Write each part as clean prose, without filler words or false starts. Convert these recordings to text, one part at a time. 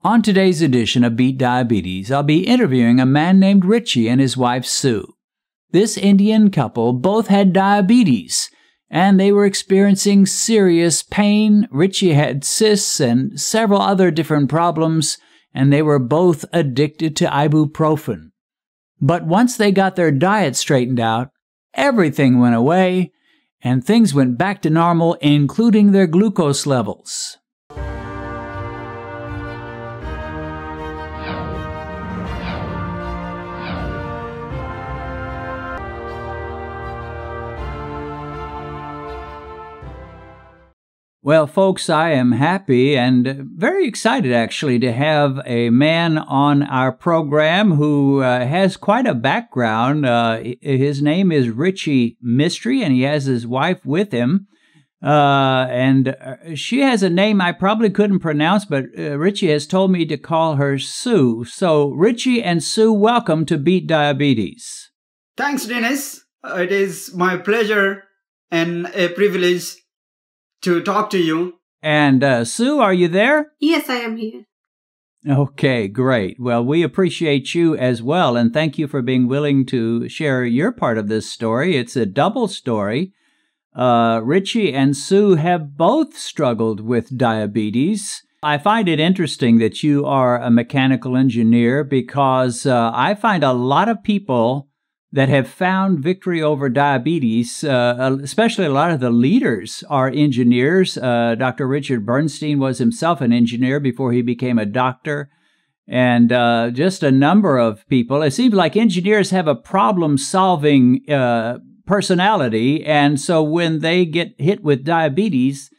On today's edition of Beat Diabetes, I'll be interviewing a man named Richie and his wife Sue. This Indian couple both had diabetes, and they were experiencing serious pain. Richie had cysts and several other different problems, and they were both addicted to ibuprofen. But once they got their diet straightened out, everything went away, and things went back to normal, including their glucose levels. Well, folks, I am happy and very excited, actually, to have a man on our program who has quite a background. His name is Richie Mystery, and he has his wife with him. And she has a name I probably couldn't pronounce, but Richie has told me to call her Sue. So, Richie and Sue, welcome to Beat Diabetes. Thanks, Dennis. It is my pleasure and a privilege to talk to you. And Sue, are you there? Yes, I am here. Okay, great. Well, we appreciate you as well, and thank you for being willing to share your part of this story. It's a double story. Richie and Sue have both struggled with diabetes. I find it interesting that you are a mechanical engineer because I find a lot of people that have found victory over diabetes, especially a lot of the leaders are engineers. Dr. Richard Bernstein was himself an engineer before he became a doctor. And just a number of people. It seems like engineers have a problem-solving personality. And so when they get hit with diabetes,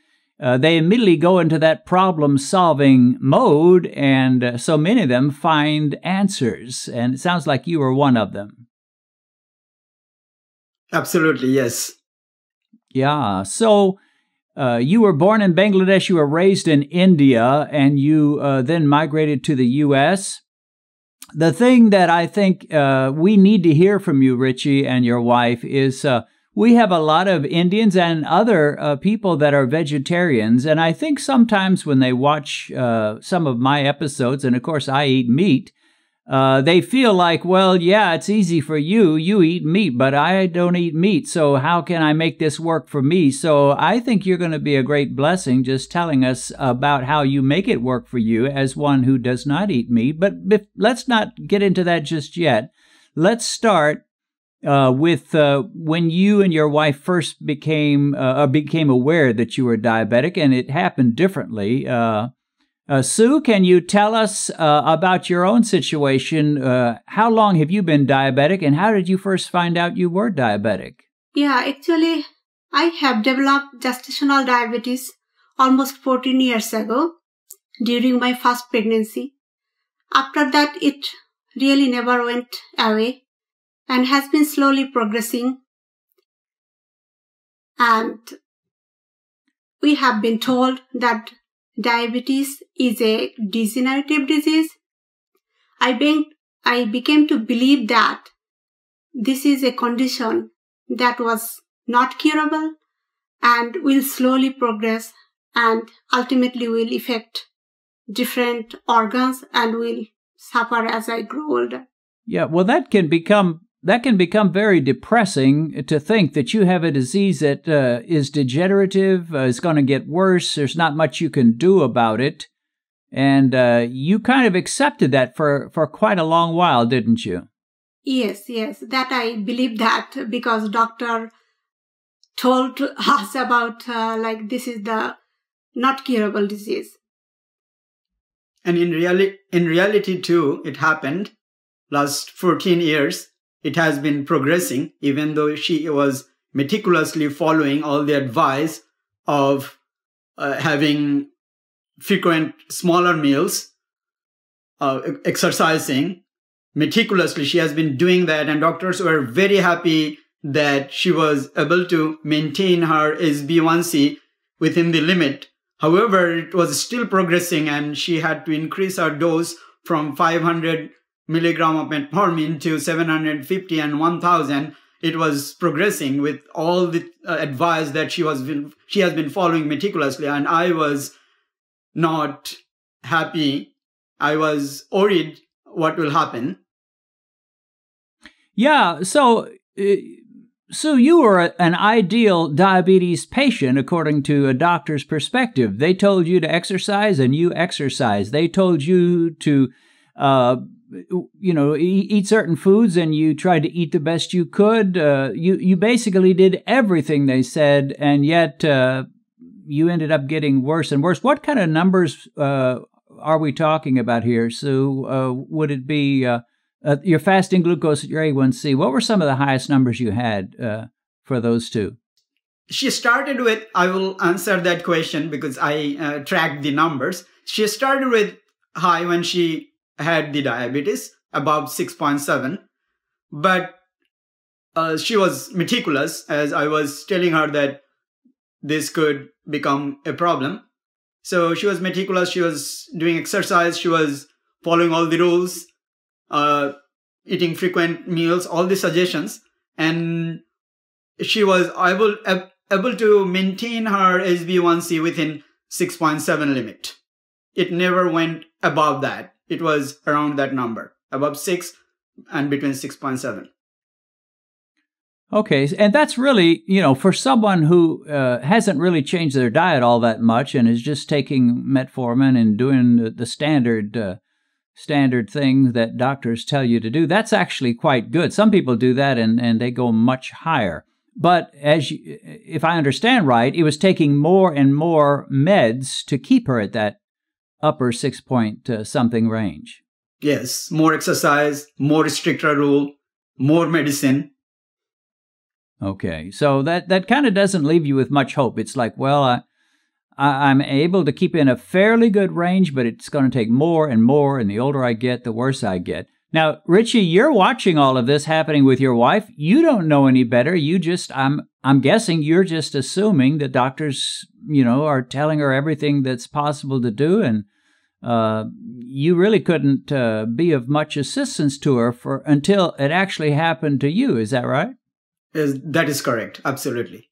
they immediately go into that problem-solving mode. And so many of them find answers. And it sounds like you were one of them. Absolutely, yes. Yeah. So you were born in Bangladesh, you were raised in India, and you then migrated to the U.S. The thing that I think we need to hear from you, Richie, and your wife is we have a lot of Indians and other people that are vegetarians, and I think sometimes when they watch some of my episodes, and of course I eat meat, they feel like, well, yeah, it's easy for you. You eat meat, but I don't eat meat. So how can I make this work for me? So I think you're going to be a great blessing just telling us about how you make it work for you as one who does not eat meat. But let's not get into that just yet. Let's start with when you and your wife first became aware that you were diabetic, and it happened differently. Sue, can you tell us about your own situation? How long have you been diabetic, and how did you first find out you were diabetic? Yeah, actually, I have developed gestational diabetes almost 14 years ago during my first pregnancy. After that, it really never went away and has been slowly progressing. And we have been told that diabetes is a degenerative disease. I became to believe that this is a condition that was not curable and will slowly progress and ultimately will affect different organs and will suffer as I grow older. Yeah, well, that can become very depressing to think that you have a disease that is degenerative, is going to get worse. There's not much you can do about it. And you kind of accepted that for quite a long while, didn't you? Yes. That I believe that because doctor told us about this is the not curable disease. And in reality too, it happened. Last 14 years, it has been progressing, even though she was meticulously following all the advice of having frequent smaller meals, exercising meticulously. She has been doing that, and doctors were very happy that she was able to maintain her HbA1c within the limit. However, it was still progressing, and she had to increase her dose from 500 milligram of metformin to 750 and 1000. It was progressing with all the advice that she has been following meticulously, and I was not happy I was worried what will happen. Yeah, so you were an ideal diabetes patient according to a doctor's perspective. They told you to exercise and you exercised. They told you to eat certain foods and you tried to eat the best you could. You basically did everything they said, and yet you ended up getting worse and worse. What kind of numbers are we talking about here, Sue? Would it be your fasting glucose, your A1C? What were some of the highest numbers you had for those two? She started with, I will answer that question because I tracked the numbers. She started with high when she had the diabetes, about 6.7. But she was meticulous, as I was telling her that this could become a problem. So she was meticulous. She was doing exercise. She was following all the rules, eating frequent meals, all the suggestions. And she was able to maintain her HbA1c within 6.7 limit. It never went above that. It was around that number, above 6 and between 6.7. Okay, and that's really, for someone who hasn't really changed their diet all that much and is just taking metformin and doing the standard thing that doctors tell you to do, that's actually quite good. Some people do that and they go much higher. But if I understand right, it was taking more and more meds to keep her at that upper 6 point something range. Yes, more exercise, more stricter rule, more medicine. Okay, so that kind of doesn't leave you with much hope. It's like, well, I'm able to keep in a fairly good range, but it's going to take more and more, and the older I get, the worse I get. Now, Richie, you're watching all of this happening with your wife. You don't know any better. You just, I'm guessing you're just assuming that doctors, are telling her everything that's possible to do, and you really couldn't be of much assistance to her until it actually happened to you. Is that right? That is correct. Absolutely.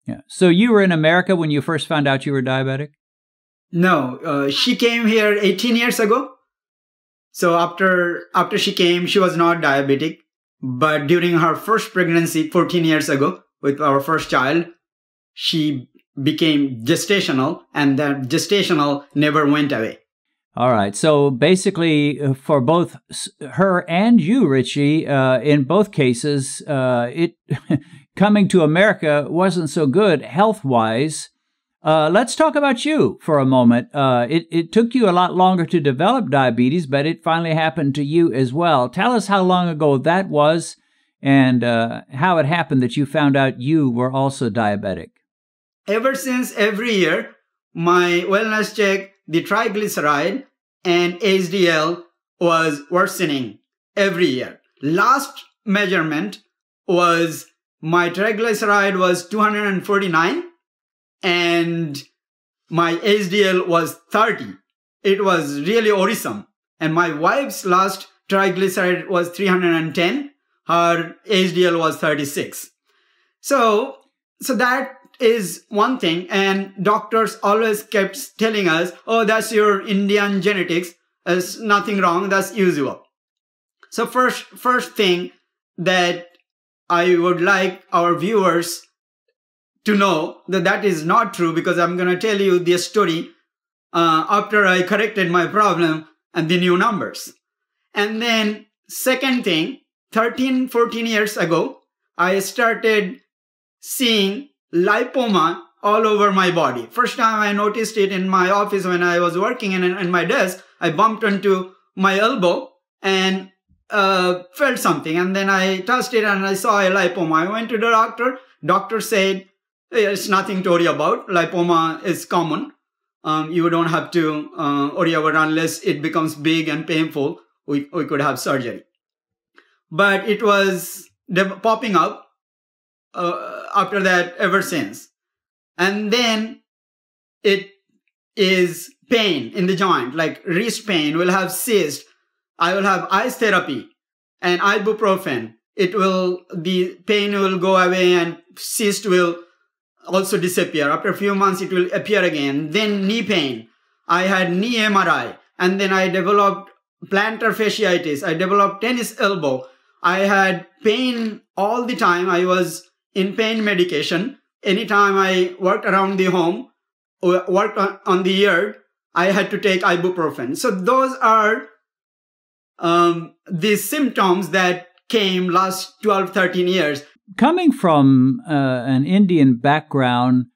Yeah. So you were in America when you first found out you were diabetic? No, she came here 18 years ago. So after she came, she was not diabetic. But during her first pregnancy, 14 years ago, with our first child, she became gestational, and that gestational never went away. All right. So basically, for both her and you, Richie, in both cases, it coming to America wasn't so good health-wise. Let's talk about you for a moment. It took you a lot longer to develop diabetes, but it finally happened to you as well. Tell us how long ago that was and how it happened that you found out you were also diabetic. Ever since, every year, my wellness check, the triglyceride and HDL was worsening every year. Last measurement was my triglyceride was 249 and my HDL was 30. It was really worrisome. And my wife's last triglyceride was 310. Her HDL was 36. So that is one thing, and doctors always kept telling us, oh, that's your Indian genetics, there's nothing wrong, that's usual. So first thing that I would like our viewers to know that is not true, because I'm going to tell you the story after I corrected my problem and the new numbers. And then second thing, 13, 14 years ago, I started seeing lipoma all over my body. First time I noticed it in my office when I was working in my desk. I bumped into my elbow and felt something, and then I touched it and I saw a lipoma. I went to the doctor. Doctor said, it's nothing to worry about. Lipoma is common. You don't have to worry about it unless it becomes big and painful. We could have surgery. But it was popping up after that ever since. And then it is pain in the joint, like wrist pain, will have cyst. I will have ice therapy and ibuprofen. The pain will go away and cyst will also disappear. After a few months, it will appear again. Then knee pain. I had knee MRI and then I developed plantar fasciitis. I developed tennis elbow. I had pain all the time. I was in pain medication. Anytime I worked around the home, or worked on the yard, I had to take ibuprofen. So those are the symptoms that came last 12, 13 years. Coming from an Indian background,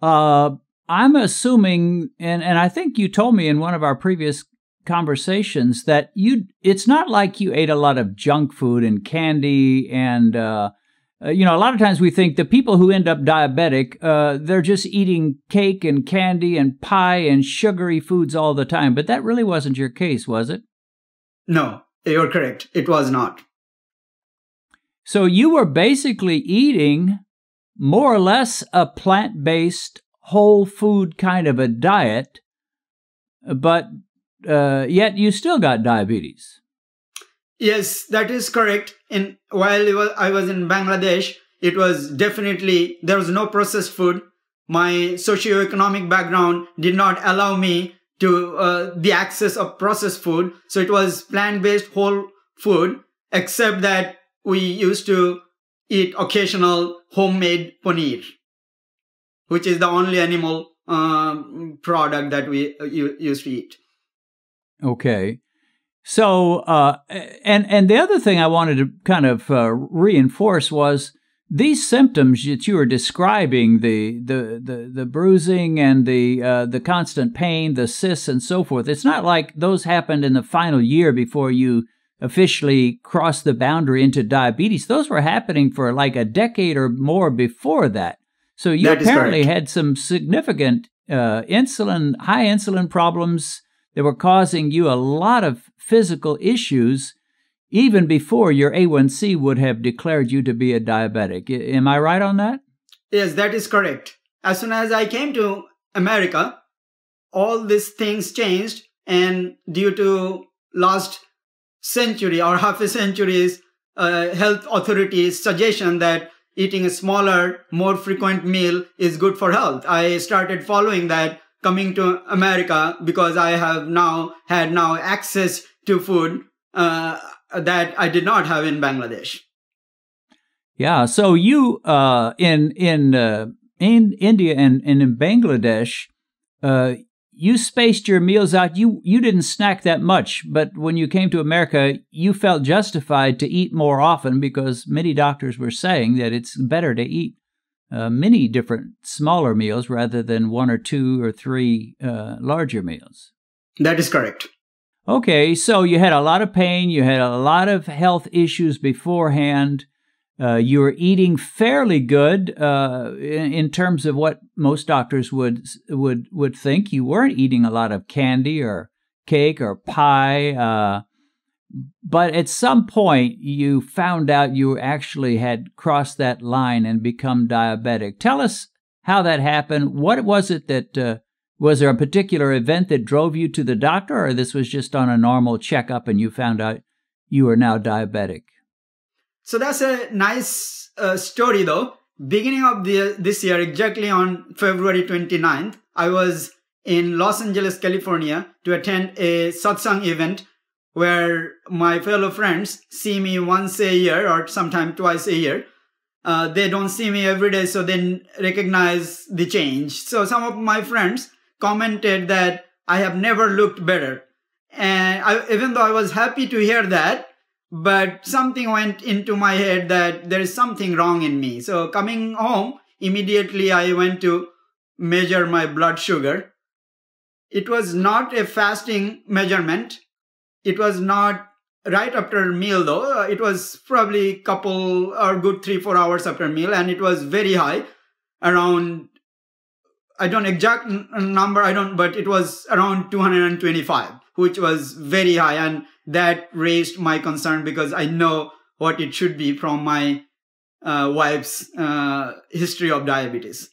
I'm assuming, and I think you told me in one of our previous conversations that it's not like you ate a lot of junk food and candy and, a lot of times we think the people who end up diabetic, they're just eating cake and candy and pie and sugary foods all the time. But that really wasn't your case, was it? No, you're correct. It was not. So you were basically eating more or less a plant-based, whole food kind of a diet, but yet you still got diabetes. Yes, that is correct. While I was in Bangladesh, it was definitely, there was no processed food. My socioeconomic background did not allow me to the access of processed food. So it was plant-based whole food, except that we used to eat occasional homemade paneer, which is the only animal product that we used to eat. Okay. So, and the other thing I wanted to kind of reinforce was these symptoms that you were describing, the bruising and the constant pain, the cysts and so forth. It's not like those happened in the final year before you officially crossed the boundary into diabetes. Those were happening for like a decade or more before that. So you apparently had some significant high insulin problems that were causing you a lot of physical issues even before your A1C would have declared you to be a diabetic. Am I right on that? Yes, that is correct. As soon as I came to America, all these things changed, and due to last century or half a century's health authorities' suggestion that eating a smaller, more frequent meal is good for health, I started following that, coming to America, because I have had access to food that I did not have in Bangladesh. Yeah, so you in India and in Bangladesh, you spaced your meals out. You didn't snack that much, but when you came to America, you felt justified to eat more often because many doctors were saying that it's better to eat many different smaller meals rather than one or two or three larger meals. That is correct. Okay, so you had a lot of pain, you had a lot of health issues beforehand. You were eating fairly good in terms of what most doctors would think. You weren't eating a lot of candy or cake or pie. But at some point, you found out you actually had crossed that line and become diabetic. Tell us how that happened. What was it that, was there a particular event that drove you to the doctor, or this was just on a normal checkup and you found out you were now diabetic? So that's a nice story though. Beginning of this year, exactly on February 29th, I was in Los Angeles, California to attend a satsang event where my fellow friends see me once a year or sometime twice a year. They don't see me every day, so they recognize the change. So some of my friends commented that I have never looked better. And even though I was happy to hear that, but something went into my head that there is something wrong in me. So coming home, immediately I went to measure my blood sugar. It was not a fasting measurement. It was not right after a meal though. It was probably couple or good 3-4 hours after a meal, and it was very high, around, I don't exact number, but it was around 225, which was very high, and that raised my concern because I know what it should be from my wife's history of diabetes.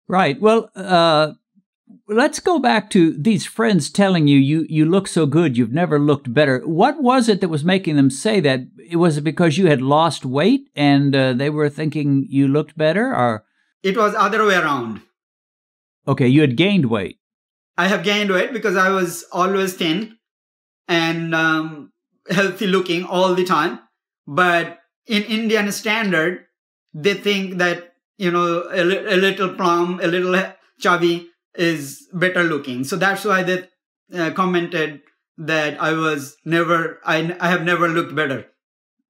Right. Well, let's go back to these friends telling you look so good, you've never looked better. What was it that was making them say that? Was it because you had lost weight and they were thinking you looked better, or? It was other way around. Okay, you had gained weight. I have gained weight because I was always thin and healthy looking all the time. But in Indian standard, they think that, you know, a little plump, a little chubby is better looking. So that's why they commented that I have never looked better.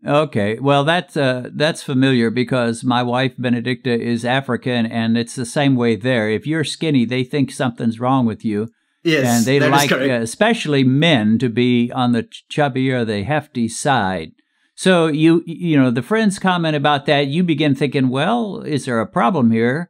Okay, well, that's familiar because my wife, Benedicta, is African, and it's the same way there. If you're skinny, they think something's wrong with you. Yes, and they that like, is correct. especially men, to be on the chubby or the hefty side. So you know, the friends comment about that. You begin thinking, well, is there a problem here?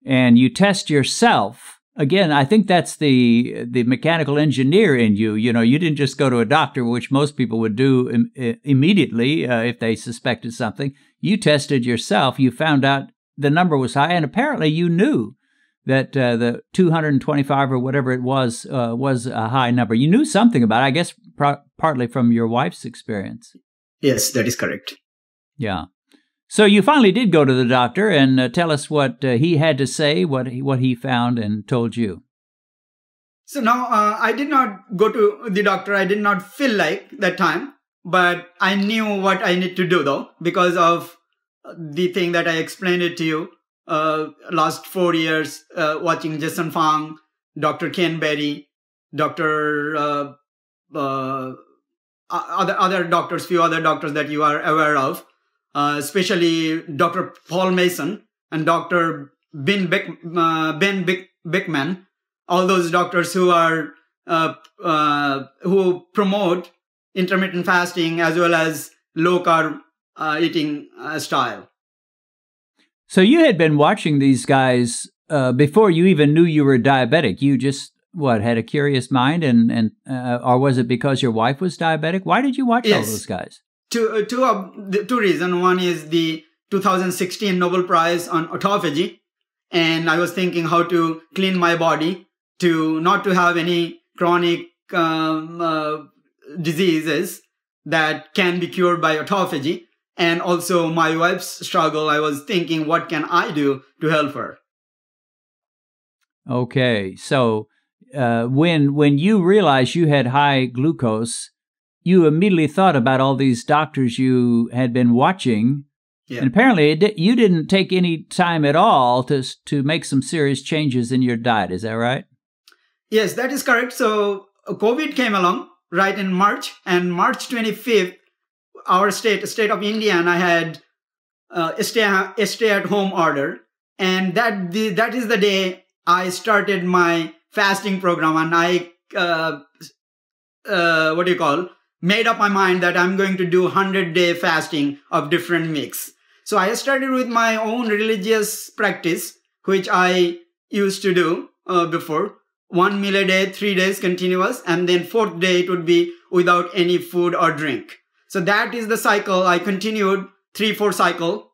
And you test yourself. Again, I think that's the mechanical engineer in you. You know, you didn't just go to a doctor, which most people would do immediately if they suspected something. You tested yourself. You found out the number was high, and apparently you knew that the 225 or whatever it was a high number. You knew something about it, I guess, partly from your wife's experience. Yes, that is correct. Yeah. So you finally did go to the doctor and tell us what he had to say, what he found and told you. So now I did not go to the doctor. I did not feel like that time, but I knew what I need to do though, because of the thing that I explained it to you. Last 4 years watching Jason Fang, Dr. Ken Berry, Dr. Other doctors, few other doctors that you are aware of. Especially Dr. Paul Mason and Dr. Ben Bickman, all those doctors who are who promote intermittent fasting as well as low carb eating style. So you had been watching these guys before you even knew you were diabetic. You just had a curious mind, and or was it because your wife was diabetic? Why did you watch all those guys? Two reasons. One is the 2016 Nobel Prize on autophagy, and I was thinking how to clean my body to not to have any chronic diseases that can be cured by autophagy, and also my wife's struggle. I was thinking, what can I do to help her? Okay, so when you realized you had high glucose, you immediately thought about all these doctors you had been watching, and apparently you didn't take any time at all to make some serious changes in your diet. Is that right? Yes, that is correct. So COVID came along right in March, and March 25th, our state of India, and I had a stay-at-home order, and that is the day I started my fasting program, and I made up my mind that I'm going to do 100-day fasting of different mix. So I started with my own religious practice, which I used to do before. 1 meal a day, 3 days continuous, and then 4th day it would be without any food or drink. So that is the cycle. I continued 3-4 cycle,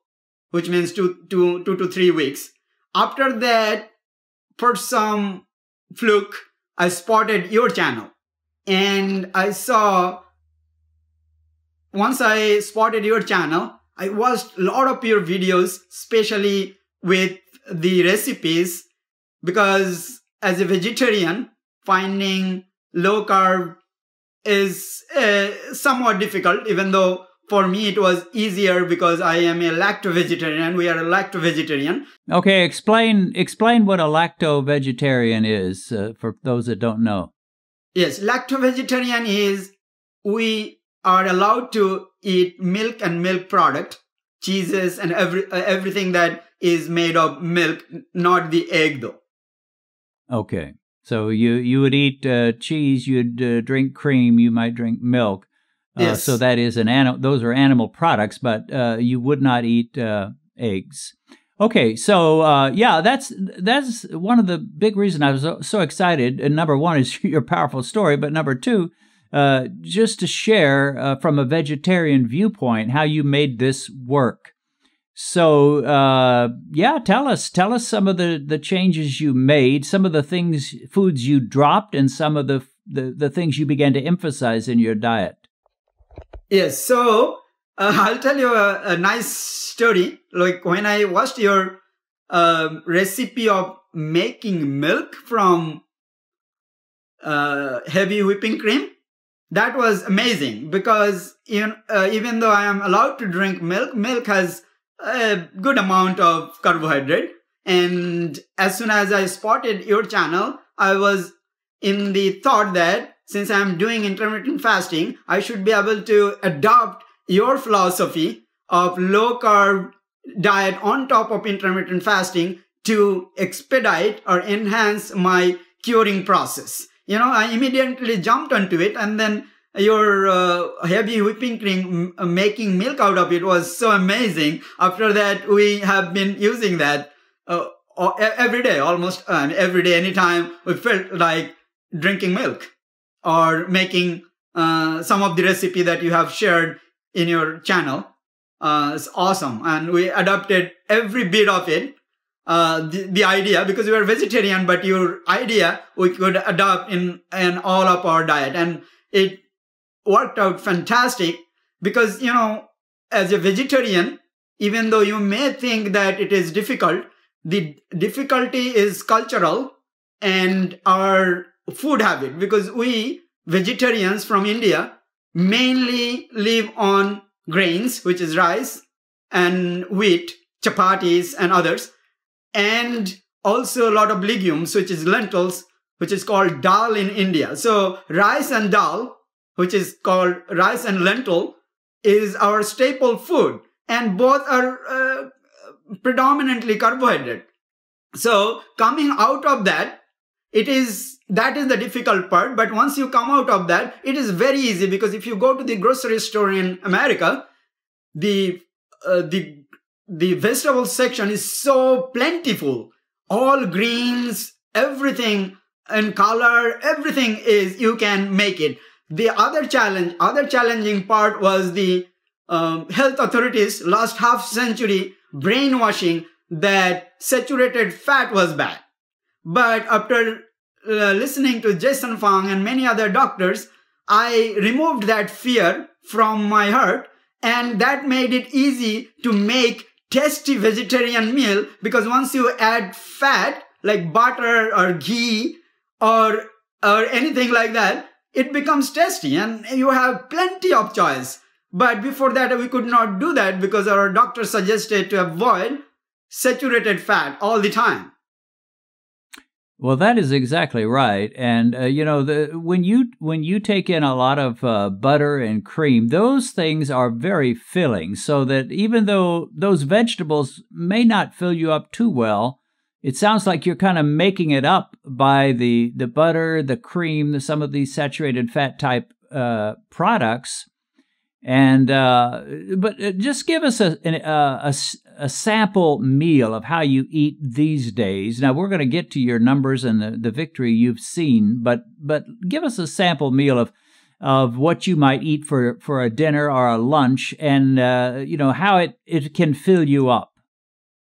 which means 2 to 3 weeks. After that, for some fluke, I spotted your channel, and I saw. Once I spotted your channel, I watched a lot of your videos, especially with the recipes, because as a vegetarian, finding low carb is somewhat difficult, even though for me it was easier because I am a lacto-vegetarian. We are a lacto-vegetarian. Okay, explain what a lacto-vegetarian is for those that don't know. Yes, lacto-vegetarian is we are allowed to eat milk and milk product, cheeses and everything that is made of milk, not the egg though. Okay, so you would eat cheese, you'd drink cream, you might drink milk. Yes. So that is those are animal products, but you would not eat eggs. Okay, so that's one of the big reasons I was so excited. And number one is your powerful story, but number two, just to share from a vegetarian viewpoint how you made this work. So tell us some of the changes you made, some of the foods you dropped, and some of the things you began to emphasize in your diet. Yes, so I'll tell you a nice story. Like when I watched your recipe of making milk from heavy whipping cream. That was amazing because even though I am allowed to drink milk, milk has a good amount of carbohydrate. And as soon as I spotted your channel, I was in the thought that since I'm doing intermittent fasting, I should be able to adopt your philosophy of low carb diet on top of intermittent fasting to expedite or enhance my curing process. I immediately jumped onto it, and then your heavy whipping cream, making milk out of it was so amazing. After that, we have been using that every day, almost every day, anytime we felt like drinking milk or making some of the recipe that you have shared in your channel. It's awesome. And we adopted every bit of it. The idea, because we were vegetarian, but your idea we could adopt in all of our diet. And it worked out fantastic because, as a vegetarian, even though you may think that it is difficult, the difficulty is cultural and our food habit, because we vegetarians from India mainly live on grains, which is rice and wheat, chapatis and others, and also a lot of legumes, which is lentils, which is called dal in India. So rice and dal, which is called rice and lentil, is our staple food, and both are predominantly carbohydrate. So coming out of that, that is the difficult part. But once you come out of that, it is very easy, because if you go to the grocery store in America, the vegetable section is so plentiful. All greens, everything in color, everything is, you can make it. The other challenging part was the health authorities last half century brainwashing that saturated fat was bad. But after listening to Jason Fung and many other doctors, I removed that fear from my heart, and that made it easy to make tasty vegetarian meal, because once you add fat like butter or ghee or anything like that, it becomes tasty and you have plenty of choice. But before that, we could not do that because our doctor suggested to avoid saturated fat all the time. Well, that is exactly right. And, when you take in a lot of butter and cream, those things are very filling, so that even though those vegetables may not fill you up too well, it sounds like you're kind of making it up by the butter, the cream, some of these saturated fat type products. And but just give us a sample meal of how you eat these days. Now, we're going to get to your numbers and the victory you've seen, but give us a sample meal of what you might eat for a dinner or a lunch, and how it can fill you up.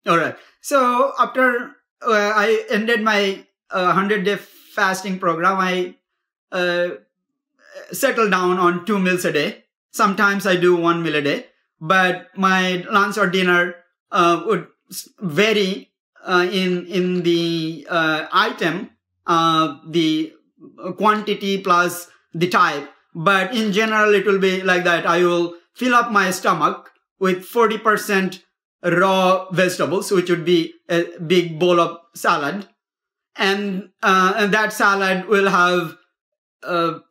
All right. So after I ended my 100-day fasting program, I settled down on 2 meals a day. Sometimes I do 1 meal a day, but my lunch or dinner would vary in the item, the quantity plus the type. But in general, it will be like that. I will fill up my stomach with 40% raw vegetables, which would be a big bowl of salad. And that salad will have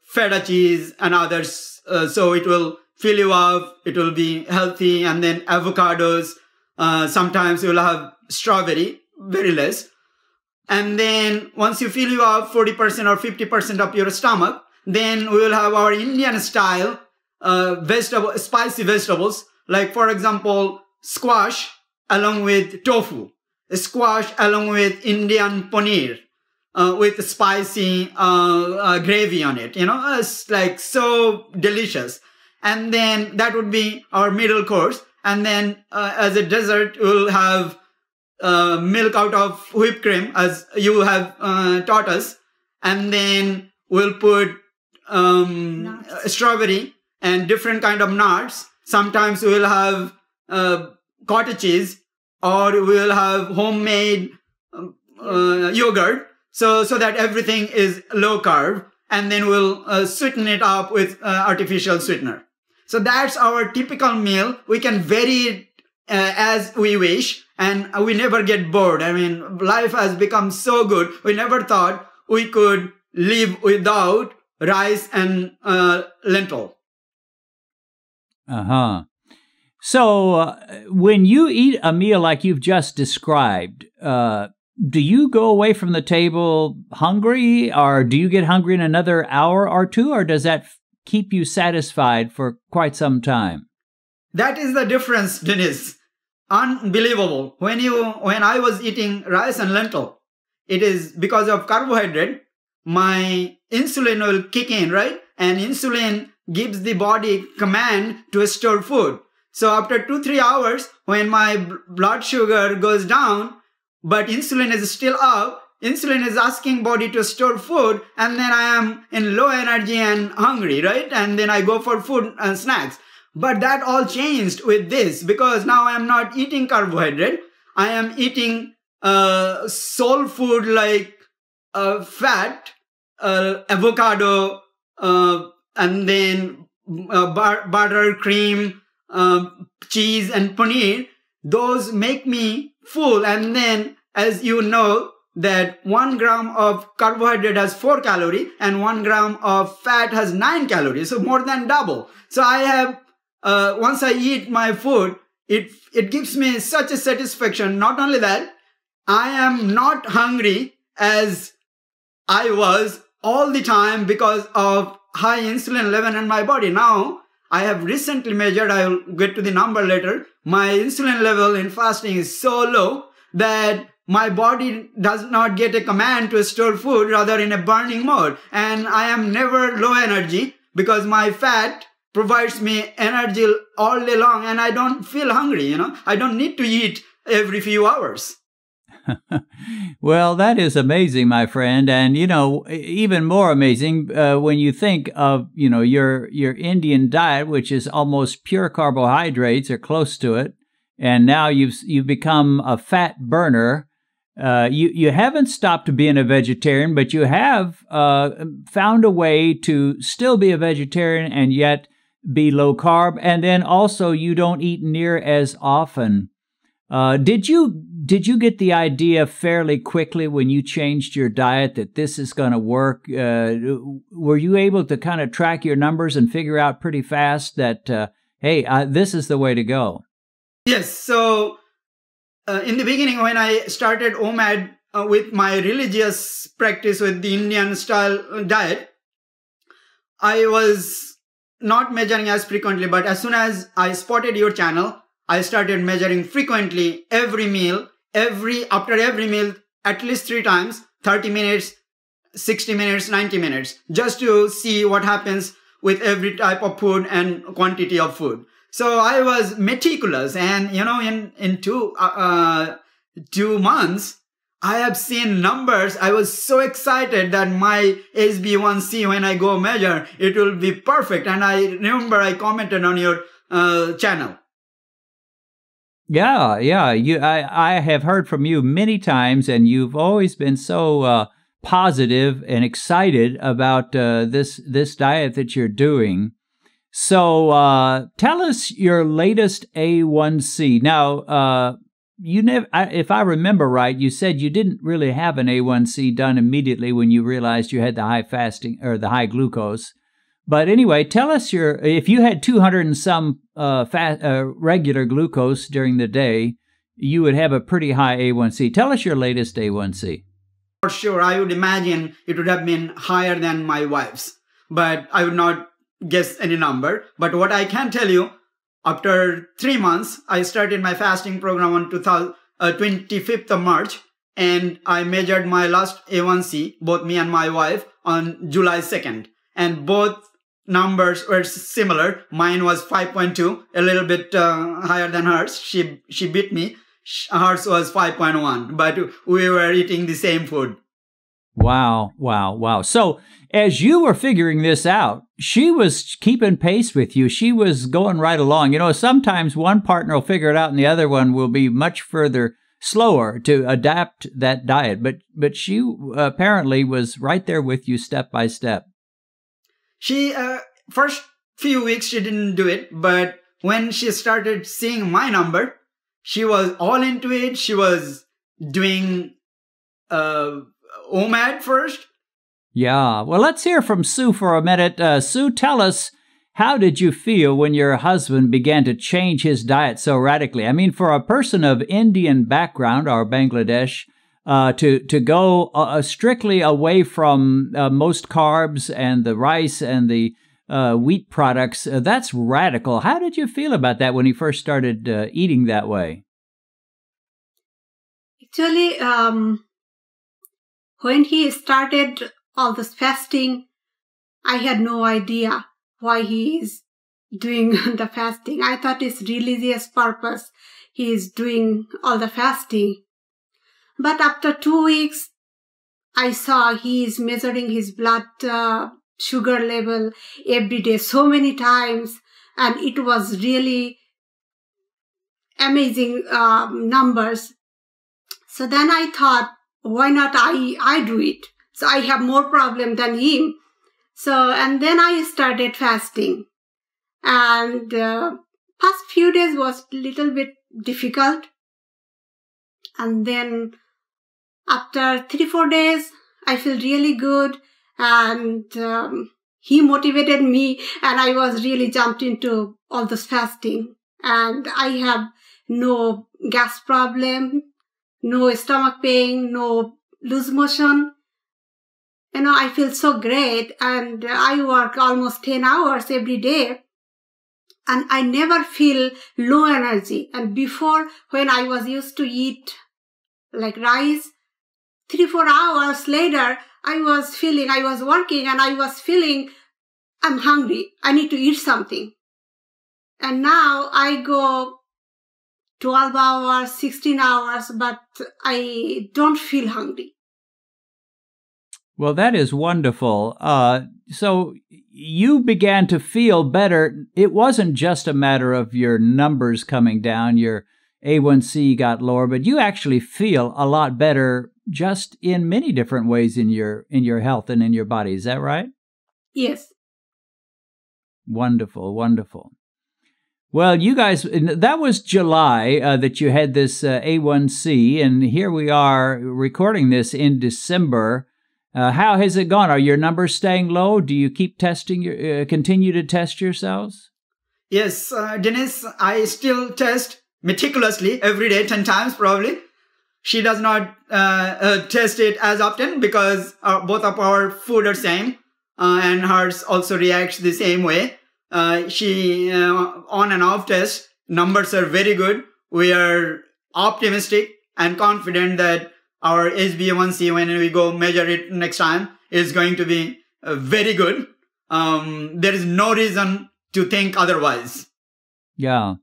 feta cheese and others. So it will fill you up, it will be healthy, and then avocados. Sometimes you will have strawberry, very less. And then once you fill you up 40% or 50% of your stomach, then we will have our Indian style spicy vegetables, like for example, squash along with tofu, squash along with Indian paneer. With spicy gravy on it, it's like so delicious. And then that would be our middle course. And then as a dessert, we'll have milk out of whipped cream, as you have taught us. And then we'll put strawberry and different kind of nuts. Sometimes we'll have cottage cheese, or we'll have homemade yogurt. So that everything is low carb. and then we'll sweeten it up with artificial sweetener. So that's our typical meal. We can vary it as we wish, and we never get bored. I mean, life has become so good. We never thought we could live without rice and lentil. So when you eat a meal like you've just described, do you go away from the table hungry, or do you get hungry in another hour or two, or does that keep you satisfied for quite some time? That is the difference, Dennis. Unbelievable. When I was eating rice and lentil, it is because of carbohydrate, my insulin will kick in, right? And insulin gives the body command to store food. So after 2-3 hours, when my blood sugar goes down, but insulin is still up, insulin is asking body to store food, and then I am in low energy and hungry, right? And then I go for food and snacks. But that all changed with this, because now I am not eating carbohydrate. I am eating soul food like fat, avocado, and then butter, cream, cheese, and paneer. Those make me full. And then, as you know, that 1 gram of carbohydrate has 4 calories and 1 gram of fat has 9 calories. So more than double. So I have, once I eat my food, it gives me such a satisfaction. Not only that, I am not hungry as I was all the time because of high insulin level in my body. Now, I have recently measured, I will get to the number later, my insulin level in fasting is so low that my body does not get a command to store food, rather in a burning mode. And I am never low energy because my fat provides me energy all day long, and I don't feel hungry, I don't need to eat every few hours. Well, that is amazing, my friend. And, even more amazing when you think of, your Indian diet, which is almost pure carbohydrates or close to it. And now you've become a fat burner. You haven't stopped being a vegetarian, but you have found a way to still be a vegetarian and yet be low carb. And then also you don't eat near as often. Did you get the idea fairly quickly when you changed your diet that this is going to work? Were you able to kind of track your numbers and figure out pretty fast that, hey, this is the way to go? Yes. So in the beginning, when I started OMAD with my religious practice with the Indian style diet, I was not measuring as frequently. But as soon as I spotted your channel, I started measuring frequently every meal, after every meal, at least 3 times, 30 minutes, 60 minutes, 90 minutes, just to see what happens with every type of food and quantity of food. So I was meticulous, and in 2 months, I have seen numbers. I was so excited that my HbA1c, when I go measure, it will be perfect. And I remember I commented on your channel. Yeah. I have heard from you many times, and you've always been so positive and excited about this diet that you're doing. So tell us your latest A1C. Now, you never, if I remember right, you said you didn't really have an A1C done immediately when you realized you had the high fasting or the high glucose. But anyway, tell us if you had 200 and some regular glucose during the day, you would have a pretty high A1C. Tell us your latest A1C. For sure, I would imagine it would have been higher than my wife's, but I would not guess any number. But what I can tell you, after 3 months, I started my fasting program on 25th of March, and I measured my last A1C, both me and my wife, on July 2nd. And both numbers were similar. Mine was 5.2, a little bit higher than hers. She beat me. Hers was 5.1, but we were eating the same food. Wow. So as you were figuring this out, she was keeping pace with you. She was going right along. Sometimes one partner will figure it out and the other one will be much further slower to adapt that diet. But she apparently was right there with you step by step. She, first few weeks, she didn't do it. But when she started seeing my number, she was all into it. She was doing OMAD first. Yeah. Well, let's hear from Sue for a minute. Sue, tell us, how did you feel when your husband began to change his diet so radically? I mean, for a person of Indian background or Bangladesh, to go strictly away from most carbs and the rice and the wheat products, that's radical. How did you feel about that when he first started eating that way? Actually, when he started all this fasting, I had no idea why he is doing the fasting. I thought it's religious purpose. He is doing all the fasting. But after 2 weeks, I saw he is measuring his blood sugar level every day so many times. And it was really amazing numbers. So then I thought, why not I do it? So I have more problem than him. So, and then I started fasting. And past few days was a little bit difficult. And then after 3-4 days, I feel really good. And he motivated me, and I was really jumped into all this fasting. And I have no gas problem, no stomach pain, no loose motion. You know, I feel so great, and I work almost 10 hours every day, and I never feel low energy. And before, when I was used to eat like rice, 3-4 hours later, I was working and I was feeling, I'm hungry. I need to eat something. And now I go 12 hours, 16 hours, but I don't feel hungry. Well, that is wonderful. So you began to feel better. It wasn't just a matter of your numbers coming down, your A1C got lower, but you actually feel a lot better just in many different ways in your health and in your body. Is that right? Yes. Wonderful, wonderful. Well, you guys, that was July that you had this A1C, and here we are recording this in December. How has it gone? Are your numbers staying low? Do you keep testing, continue to test yourselves? Yes, Dennis, I still test meticulously every day, 10 times probably. She does not test it as often because both of our food are same, and hers also reacts the same way. She on and off test, numbers are very good. We are optimistic and confident that our HbA1c, when we go measure it next time, is going to be very good. There is no reason to think otherwise. Yeah.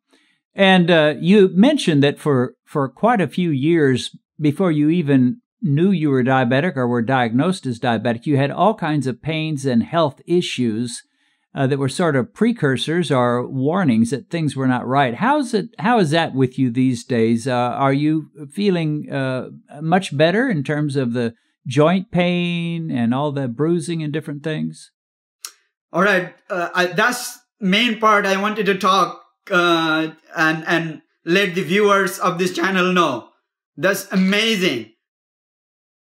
And you mentioned that for quite a few years before you even knew you were diabetic or were diagnosed as diabetic, you had all kinds of pains and health issues that were sort of precursors or warnings that things were not right. How is that with you these days? Are you feeling much better in terms of the joint pain and all the bruising and different things? All right. That's main part I wanted to talk and let the viewers of this channel know. That's amazing.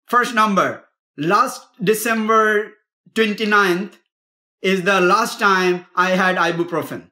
First number, last December 29th is the last time I had ibuprofen.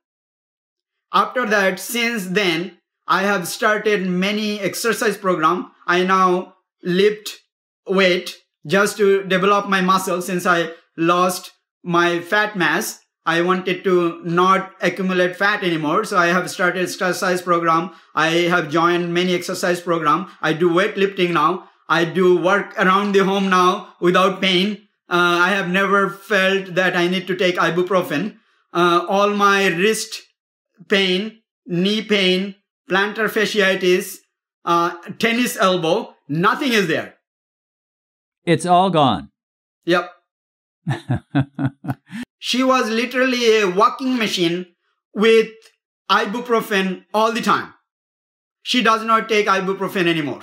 After that, since then, I have started many exercise programs. I now lift weight just to develop my muscle since I lost my fat mass. I wanted to not accumulate fat anymore. So I have started exercise program. I have joined many exercise program. I do weightlifting now. I do work around the home now without pain. I have never felt that I need to take ibuprofen. All my wrist pain, knee pain, plantar fasciitis, tennis elbow, nothing is there. It's all gone. Yep. She was literally a walking machine with ibuprofen all the time. She does not take ibuprofen anymore.